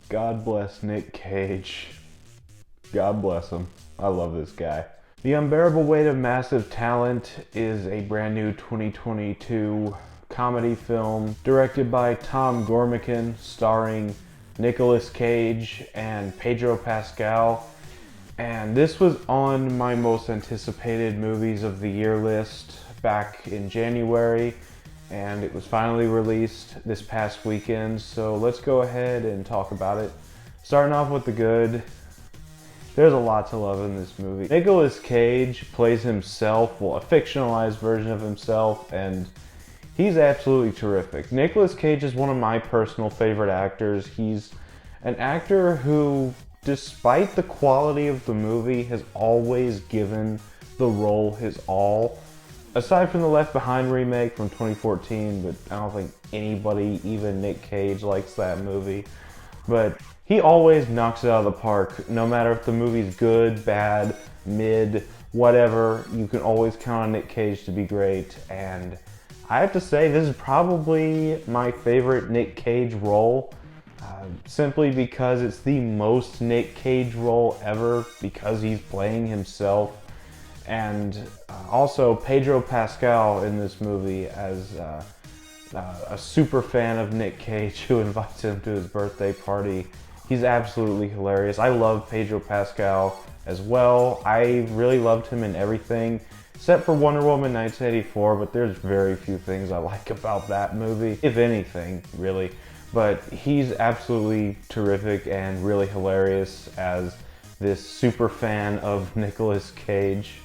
God bless Nic Cage. God bless him. I love this guy. The Unbearable Weight of Massive Talent is a brand new 2022 comedy film directed by Tom Gormican, starring Nicolas Cage and Pedro Pascal. And this was on my most anticipated movies of the year list back in January, and it was finally released this past weekend, so let's go ahead and talk about it. Starting off with the good, there's a lot to love in this movie. Nicolas Cage plays himself, well, a fictionalized version of himself, and he's absolutely terrific. Nicolas Cage is one of my personal favorite actors. He's an actor who, despite the quality of the movie, has always given the role his all. Aside from the Left Behind remake from 2014, but I don't think anybody, even Nic Cage, likes that movie. But he always knocks it out of the park. No matter if the movie's good, bad, mid, whatever, you can always count on Nic Cage to be great. And I have to say, this is probably my favorite Nic Cage role. Simply because it's the most Nic Cage role ever, because he's playing himself. And also Pedro Pascal in this movie as a super fan of Nic Cage who invites him to his birthday party. He's absolutely hilarious. I love Pedro Pascal as well. I really loved him in everything except for Wonder Woman 1984, but there's very few things I like about that movie, if anything, really. But he's absolutely terrific and really hilarious as this super fan of Nicolas Cage,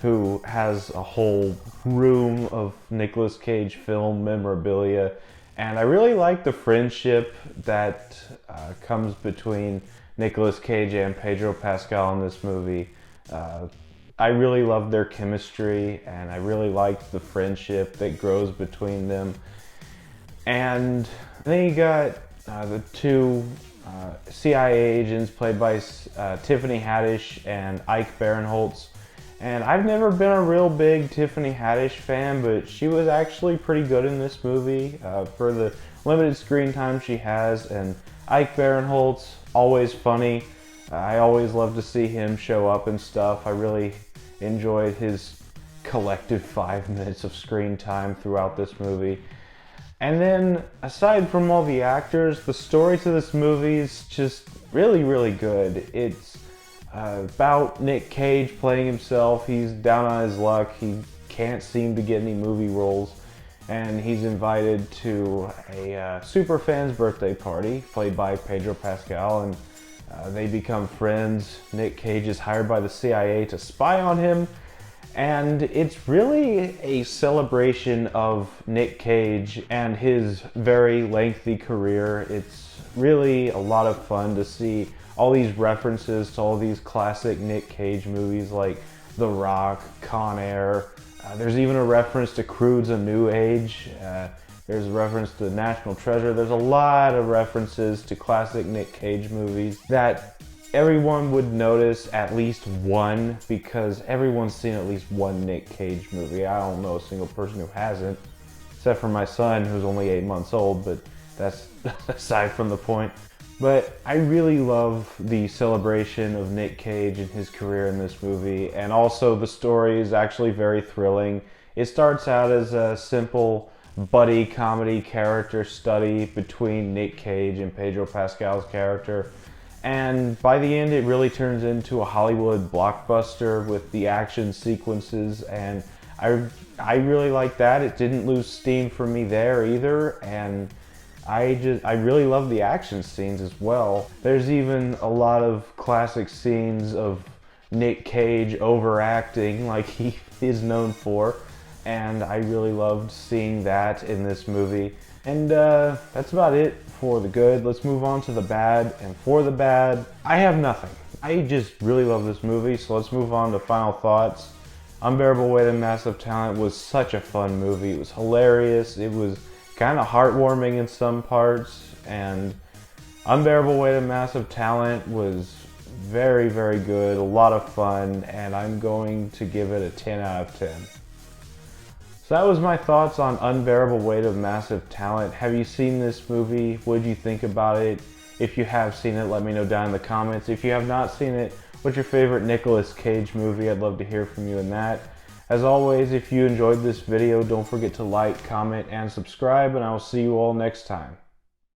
who has a whole room of Nicolas Cage film memorabilia. And I really like the friendship that comes between Nicolas Cage and Pedro Pascal in this movie. I really love their chemistry, and I really like the friendship that grows between them. And then you got the two CIA agents played by Tiffany Haddish and Ike Barinholtz. And I've never been a real big Tiffany Haddish fan, but she was actually pretty good in this movie for the limited screen time she has. And Ike Barinholtz, always funny. I always love to see him show up and stuff. I really enjoyed his collective 5 minutes of screen time throughout this movie. And then, aside from all the actors, the story to this movie is just really, really good. It's about Nic Cage playing himself. He's down on his luck. He can't seem to get any movie roles. And he's invited to a super fan's birthday party, played by Pedro Pascal, and they become friends. Nic Cage is hired by the CIA to spy on him. And it's really a celebration of Nic Cage and his very lengthy career. It's really a lot of fun to see all these references to all these classic Nic Cage movies like The Rock, Con Air. There's even a reference to Crude's A New Age. There's a reference to National Treasure. There's a lot of references to classic Nic Cage movies that everyone would notice at least one, because everyone's seen at least one Nic Cage movie. I don't know a single person who hasn't, except for my son, who's only 8 months old, but that's aside from the point. But I really love the celebration of Nic Cage and his career in this movie, and also the story is actually very thrilling. It starts out as a simple buddy comedy character study between Nic Cage and Pedro Pascal's character. And by the end, it really turns into a Hollywood blockbuster with the action sequences, and I really like that. It didn't lose steam for me there either, and I really love the action scenes as well. There's even a lot of classic scenes of Nic Cage overacting like he is known for, and I really loved seeing that in this movie. And that's about it for the good. Let's move on to the bad. And for the bad, I have nothing. I just really love this movie, so let's move on to final thoughts. Unbearable Weight of Massive Talent was such a fun movie. It was hilarious. It was kind of heartwarming in some parts. And Unbearable Weight of Massive Talent was very, very good. A lot of fun. And I'm going to give it a 10 out of 10. So that was my thoughts on Unbearable Weight of Massive Talent. Have you seen this movie? What did you think about it? If you have seen it, let me know down in the comments. If you have not seen it, what's your favorite Nicolas Cage movie? I'd love to hear from you in that. As always, if you enjoyed this video, don't forget to like, comment, and subscribe, and I will see you all next time.